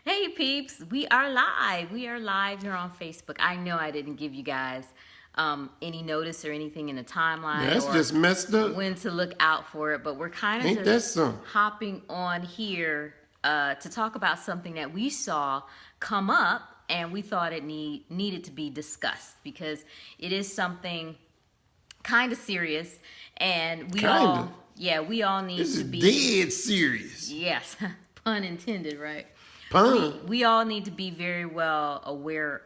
Hey peeps, we are live. We are live here on Facebook. I know I didn't give you guys any notice or anything in the timeline That's or just messed up. when to look out for it, but we're kind of Ain't that just something? hopping on here to talk about something that we saw come up and we thought it needed to be discussed because it is something kind of serious and we all need This to is be dead serious. yes, pun intended, right? Pun. We all need to be very well aware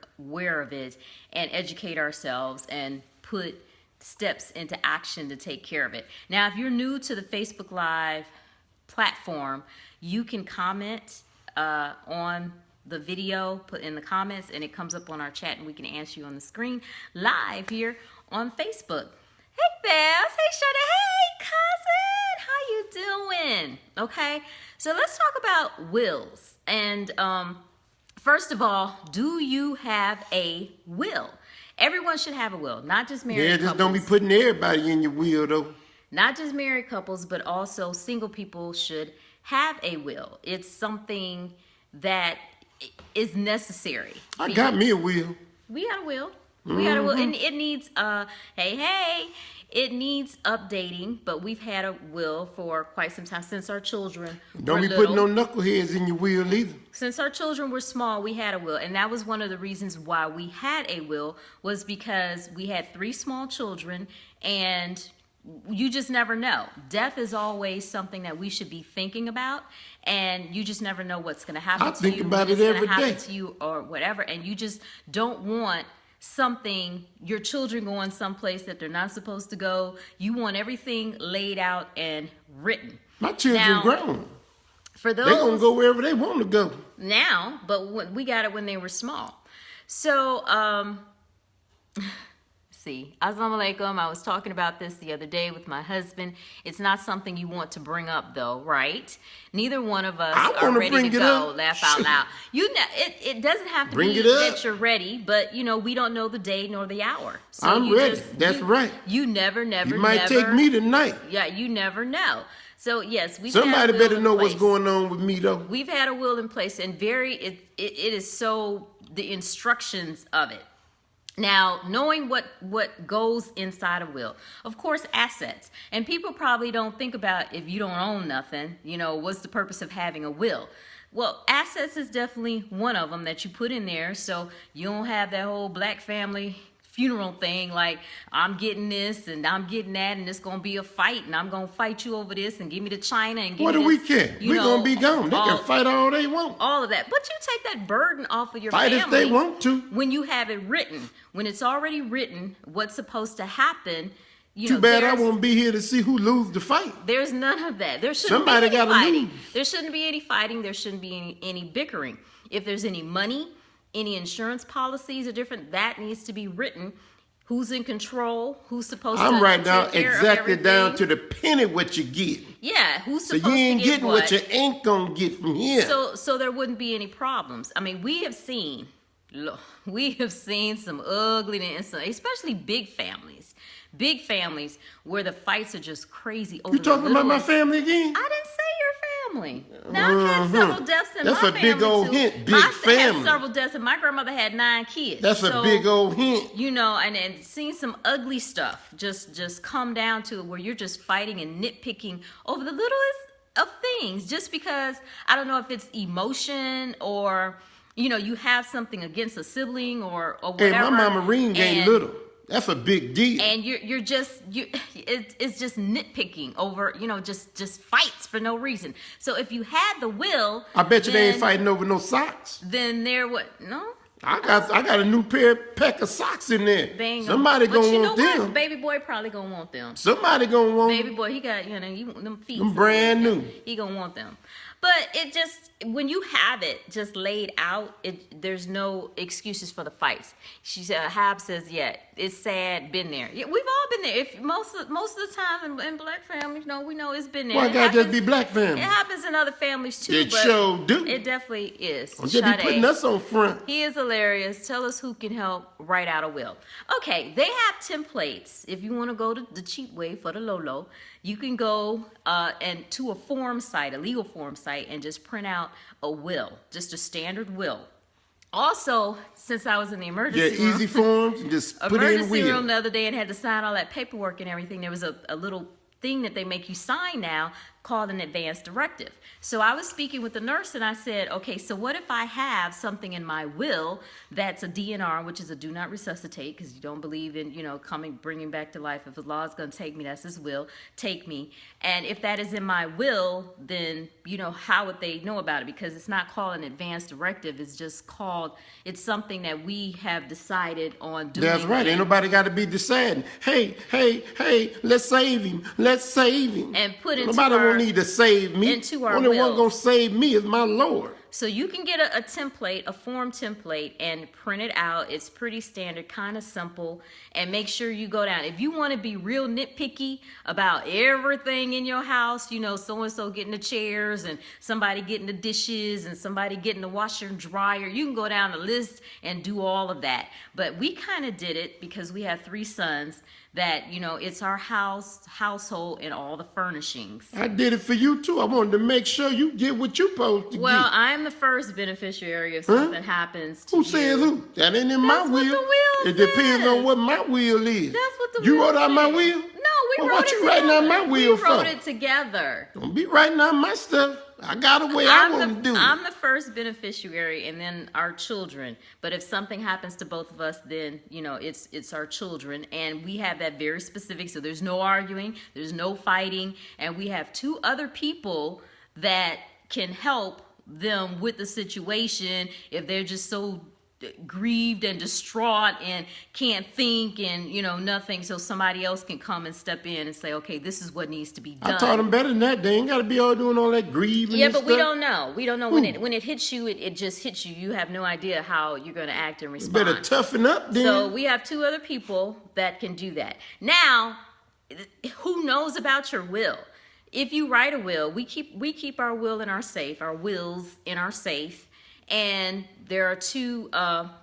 of it and educate ourselves and put steps into action to take care of it. Now, if you're new to the Facebook Live platform, you can comment on the video, put in the comments, and it comes up on our chat, and we can answer you on the screen live here on Facebook. Hey, Babs. Hey, Shada. Hey, cousin. How you doing? Okay, so let's talk about wills. And first of all, do you have a will? Everyone should have a will, not just married couples. Yeah, just don't be putting everybody in your will, though. Not just married couples, but also single people should have a will. It's something that is necessary. I got me a will. We got a will. We got a will, and it needs it needs updating. But we've had a will for quite some time since our children Don't were be little. putting no knuckleheads in your will either. Since our children were small, we had a will, and that was one of the reasons why we had a will was because we had 3 small children, and you just never know. Death is always something that we should be thinking about, and you just never know what's going to happen to you. I think about when it it's gonna every happen day. to you or whatever, and you just don't want your children going someplace that they're not supposed to go. You want everything laid out and written. My children Now, grown. For those They gonna go wherever they want to go. now, but we got it when they were small. So, see, Assalamu alaikum. I was talking about this the other day with my husband. It's not something you want to bring up, though, right? Neither one of us are wanna ready bring to it go. up. Laugh out loud. It doesn't have to Bring be it up. that you're ready, but we don't know the day nor the hour. So I'm you ready. just- That's right. You never, You might take me tonight. Yeah, you never know. So yes, we've Somebody had a will better in know what's place. going on with me, though. We've had a will in place, and it is so the instructions of it. Now, knowing what goes inside a will, of course, assets. And people probably don't think about if you don't own nothing, what's the purpose of having a will? Well, assets is definitely one of them that you put in there, so you don't have that whole black family funeral thing like I'm getting this and I'm getting that and it's gonna be a fight and I'm gonna fight you over this and give me the China and give What me do we this, care? We're gonna be gone. They can fight all they want. all of that. But you take that burden off of your Fight family if they want to. when you have it written, when it's already written, what's supposed to happen. Too bad I won't be here to see who lose the fight. There's none of that. There shouldn't Somebody be any gotta fighting. lose. There shouldn't be any fighting. There shouldn't be any bickering. If there's any money, any insurance policies or different, that needs to be written. Who's in control? Who's supposed to I'm right now take care of exactly down everything? to the penny what you get. Yeah, who's So supposed you ain't to get getting what you ain't gonna get from here. So there wouldn't be any problems. I mean, we have seen some ugliness, especially big families where the fights are just crazy. Over You talking about my family again? I didn't say your family. Now I've had several deaths in That's my a family big old too. hint, big I had family. several deaths, and my grandmother had 9 kids. That's a big old hint. And seeing some ugly stuff just come down to where you're just fighting and nitpicking over the littlest of things, just because I don't know if it's emotion or you have something against a sibling or whatever. Hey, my mama ring ain't and- little. That's a big deal. and it's just nitpicking over just fights for no reason. So if you had the will, I bet you they ain't then- fighting over no socks. Then there would no. I got a new pack of socks in there. They ain't Somebody but gonna you want know what? them. Baby boy probably gonna want them. Somebody gonna want Baby boy, he got them feet. them brand new. He gonna want them. But it just when you have it just laid out, there's no excuses for the fights. She said, Hab says, yeah, it's sad. Been there. Yeah, we've all been there. If most of the time in black families, we know it's been there. Why It gotta just happens- be black family? It happens in other families too. It but sure do. It definitely is. Don't just be Sade. putting us on front. He is a hilarious. Tell us who can help write out a will. Okay, they have templates. If you want to go to the cheap way for the low, you can go and to a form site, a legal form site, and just print out a will, just a standard will. Also, since I was in the emergency room, easy forms, just put in emergency will. room the other day and had to sign all that paperwork and everything, there was a little thing that they make you sign now called an advance directive. So I was speaking with the nurse and I said, okay, so what if I have something in my will that's a DNR, which is a do not resuscitate, because you don't believe in, bringing back to life. If the law is going to take me, that's his will, take me. And if that is in my will, then, how would they know about it? Because it's not called an advance directive. It's just called, it's something that we have decided on doing. That's right. Ain't nobody got to be deciding. Hey, let's save him. Let's save him. And put into nobody won't need to save me. Into our Only wills. one gonna save me is my Lord. So you can get a template, a form template, and print it out. It's pretty standard, kind of simple. And make sure you go down. If you want to be real nitpicky about everything in your house, so-and-so getting the chairs and somebody getting the dishes and somebody getting the washer and dryer, you can go down the list and do all of that. But we kind of did it because we have 3 sons that, it's our household and all the furnishings. I did it for you too. I wanted to make sure you get what you're supposed to Well, get. I'm the first beneficiary if something happens to Who you. says who? That ain't in my That's what will. the will It depends says. on what my will is. That's what the You will wrote out my says. will? No, we Well, wrote what it you together. writing out my will We wrote for? it together. Don't be writing out my stuff. I got a way I want to do it. I'm the first beneficiary, and then our children. But if something happens to both of us, then it's our children, and we have that very specific. So there's no arguing, there's no fighting, and we have 2 other people that can help them with the situation if they're just so grieved and distraught and can't think and nothing, so somebody else can come and step in and say, okay, this is what needs to be done. I taught them better than that. They ain't got to be all doing all that grieving. Yeah, and but stuff. we don't know when it hits you. It just hits you. You have no idea how you're going to act and You respond. better toughen up then. So we have 2 other people that can do that. Now, who knows about your will? If you write a will, we keep our will in our safe, our wills in our safe. And there are 2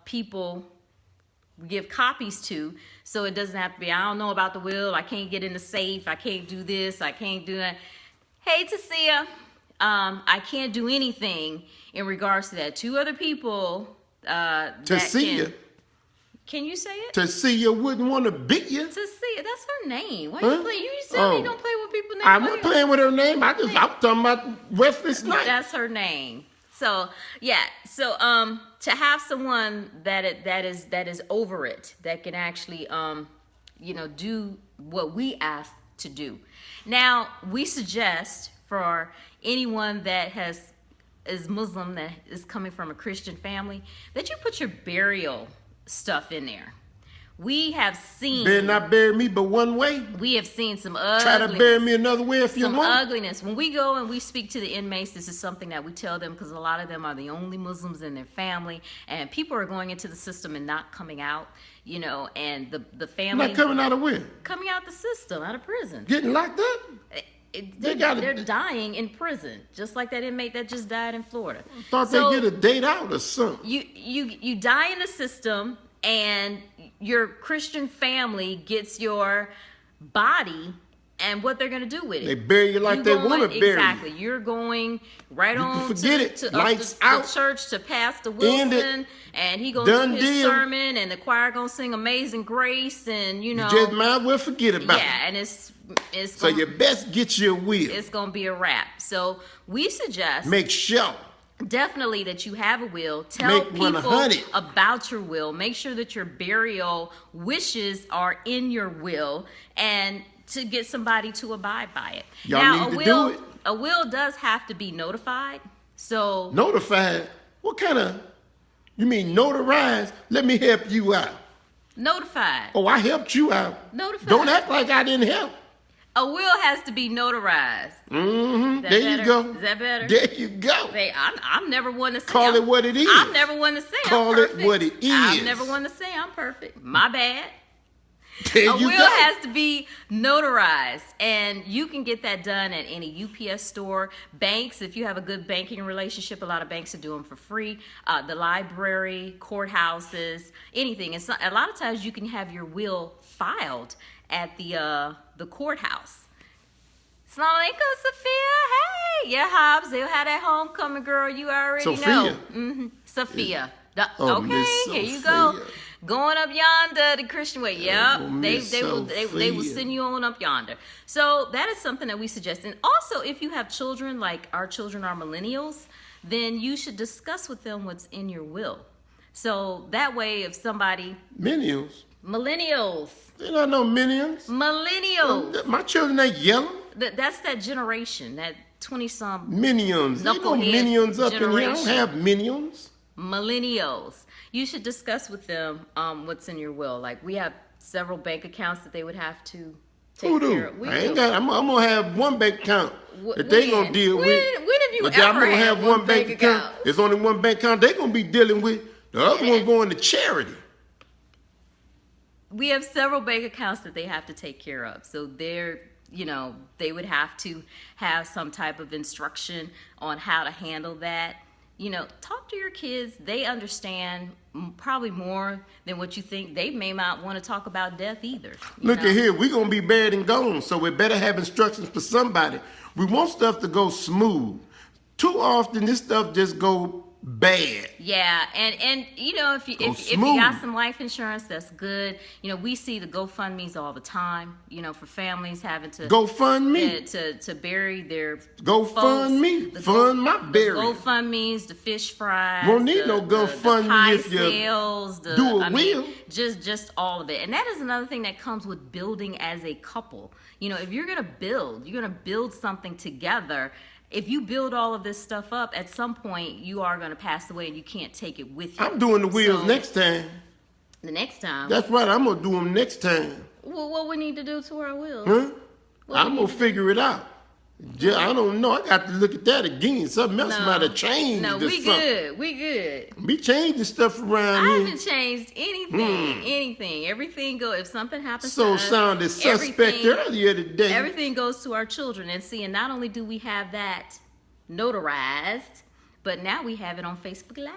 people we give copies to, so it doesn't have to be, I don't know about the will, I can't get in the safe, I can't do this, I can't do that. Hey, Tasia, I can't do anything in regards to that. 2 other people Tasia. Can you say it? Tasia wouldn't want to beat you. Tasia, that's her name. Why Huh? you play? You said you don't play with people's names. I'm not playing with her name. I'm talking about Wesley Snipes. That's her name. So yeah, so to have someone that is over it, that can actually do what we ask to do. Now we suggest for anyone that is Muslim, that is coming from a Christian family, that you put your burial stuff in there. We have seen. Better not bury me but one way. We have seen some ugliness. Try to bury me another way if you Some want. ugliness. When we go and we speak to the inmates, this is something that we tell them, because a lot of them are the only Muslims in their family, and people are going into the system and not coming out. And the family Not coming out of where? coming out the system, out of prison. Getting locked up? They're dying in prison, just like that inmate that just died in Florida. Thought So, they get a date out or something. you die in the system, and your Christian family gets your body, and what they're going to do with it. They bury you like You they going- want to bury Exactly. you. You're going right You on can forget to, it. to Lights the out. church to Pastor End it. Wilson, and he going to Done do his deal. sermon, and the choir going to sing Amazing Grace, and You just might as well forget about it. yeah, and it's So gonna, you best get your will. it's going to be a wrap. So we suggest Make sure. definitely that you have a will. Tell Make one people 100. about your will. Make sure that your burial wishes are in your will, and to get somebody to abide by it. Y'all now, need to do it. A will does have to be notified. So Notified? What kind of, you mean notarized? Let me help you out. notified. Oh, I helped you out. Notified. Don't act like I didn't help. A will has to be notarized. Mm-hmm. That There you better? go. Is that better? There you go. Hey, I'm never one to say. Call it what it is. I'm never one to say Call I'm it perfect. what it I'm is. never one to say I'm perfect. My bad. There A you will go. has to be notarized, and you can get that done at any UPS store. Banks, if you have a good banking relationship, a lot of banks are doing them for free. The library, courthouses, anything. It's not, a lot of times you can have your will filed at the courthouse. Assalamu alaikum, Sophia. Hey, yeah, Hobbs. They'll have that homecoming girl. You already Sophia. know. Sophia. Oh, Okay, Miss here you go. Sophia. Going up yonder, the Christian way. Yep, Oh, they Miss will Sophia. send you on up yonder. So that is something that we suggest. And also, if you have children, like our children are millennials, then you should discuss with them what's in your will. So that way, if somebody Millennials. They're not no minions. millennials, My children ain't yellow. that's that generation, that 20-some Minions. Ain't no Knucklehead minions up in here. I don't generation. have minions. millennials. You should discuss with them what's in your will. Like we have several bank accounts that they would have to take Who care do? of. We I ain't do. got. I'm gonna have one bank account that they gonna deal when, with. When have you But ever I'm gonna had have one bank account. There's only one bank account they gonna be dealing with. The other one going to charity. We have several bank accounts that they have to take care of. So they would have to have some type of instruction on how to handle that. Talk to your kids. They understand probably more than what you think. They may not want to talk about death either. Look at here, we're gonna be buried and gone, so we better have instructions for somebody. We want stuff to go smooth. Too often this stuff just go bad. Yeah, and if you smooth. got some life insurance, that's good. We see the GoFundMe's all the time. For families having to Go fund me. to bury their Go folks. fund me. The Fund my the burial. GoFundMe's, the fish fries. Won't need the, no the GoFundMe pie if you sales, do a will. just all of it. And that is another thing that comes with building as a couple. If you're gonna build something together. If you build all of this stuff up, at some point you are going to pass away and you can't take it with you. I'm doing the wheels So, next time. The next time. That's right, I'm gonna do them next time. Well, what we need to do to our will? Huh? What I'm we gonna need to figure it out. I don't know. I got to look at that again. Something else might have changed. No, or we something. good. We good. We changing stuff around I here. haven't changed anything. Anything. Everything go. If something happens So to us, sounded suspect everything- earlier today. Everything goes to our children. And see, and not only do we have that notarized, but now we have it on Facebook Live.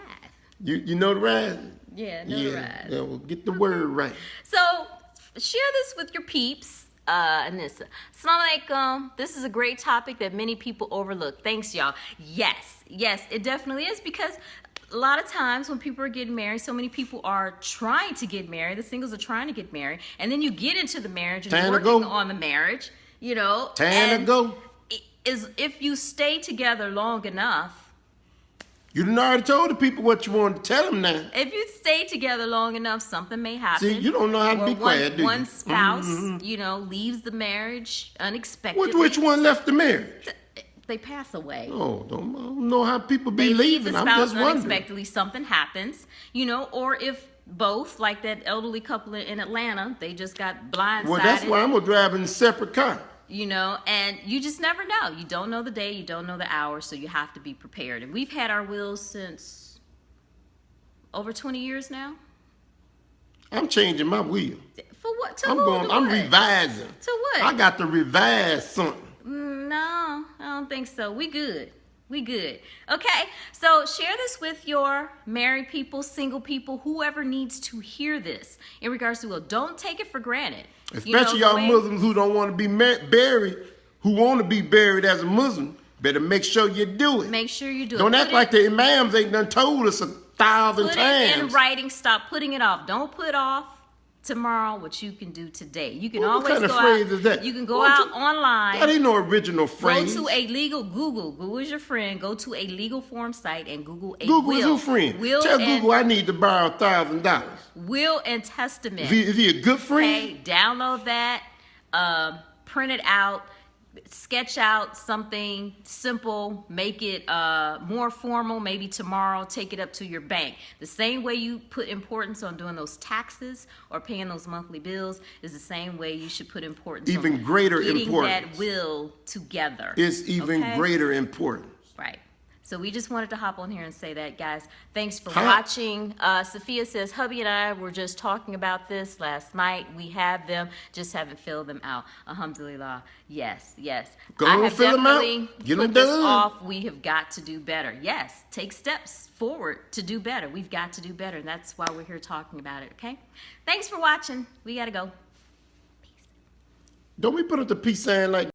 You know the ride? Yeah, Yeah. notarized. Yeah, well, get the word right. So share this with your peeps. Anissa. Assalamu alaikum. This is a great topic that many people overlook. Thanks, y'all. Yes, it definitely is, because a lot of times when people are getting married, so many people are trying to get married. The singles are trying to get married, and then you get into the marriage and Time you're to go. working on the marriage. Time to and go. Is if you stay together long enough. You done already told the people what you wanted to tell them now. If you stay together long enough, something may happen. See, you don't know how to Or be quiet, do you? one spouse, Mhm. leaves the marriage unexpectedly. Which one left the marriage? They pass away. Oh, I don't know how people be They leave leaving. the I'm spouse just wondering. unexpectedly. Something happens, or if both, like that elderly couple in Atlanta, they just got blindsided. Well, that's why I'm gonna drive in a separate car. And you just never know. You don't know the day, you don't know the hour, so you have to be prepared. And we've had our wills since over 20 years now. I'm changing my wheel. For what? To I'm who? going. To I'm what? revising. To what? I got to revise something. No, I don't think so. We good. Okay, so share this with your married people, single people, whoever needs to hear this in regards to will. Don't take it for granted. Especially y'all Muslims who don't want to be buried, who want to be buried as a Muslim. Better make sure you do it. Make sure you do Don't it. act like the imams ain't done told us 1,000 Put times. it in writing. Stop putting it off. Don't put off tomorrow what you can do today. You can What always kind of go phrase out. is that? You can go What out you- online. That ain't no original phrase. Go to a legal Google is your friend. Go to a legal form site and Google a Google will. is your friend. Will Tell and, Google I need to borrow $1,000. will and testament. Is he a good friend? Okay, download that, print it out, sketch out something simple, make it more formal. Maybe tomorrow, take it up to your bank. The same way you put importance on doing those taxes or paying those monthly bills is the same way you should put importance Even on greater getting importance. that will together. It's even Okay? greater importance. Right. So we just wanted to hop on here and say that, guys. Thanks for Hi. watching. Sophia says, hubby and I were just talking about this last night. We have them, just haven't filled them out. Alhamdulillah. Yes, yes. Go I on, have fill 'em out. definitely Get 'em put this done. off. We have got to do better. Yes, take steps forward to do better. We've got to do better. And that's why we're here talking about it, okay? Thanks for watching. We got to go. Don't we put up the peace sign like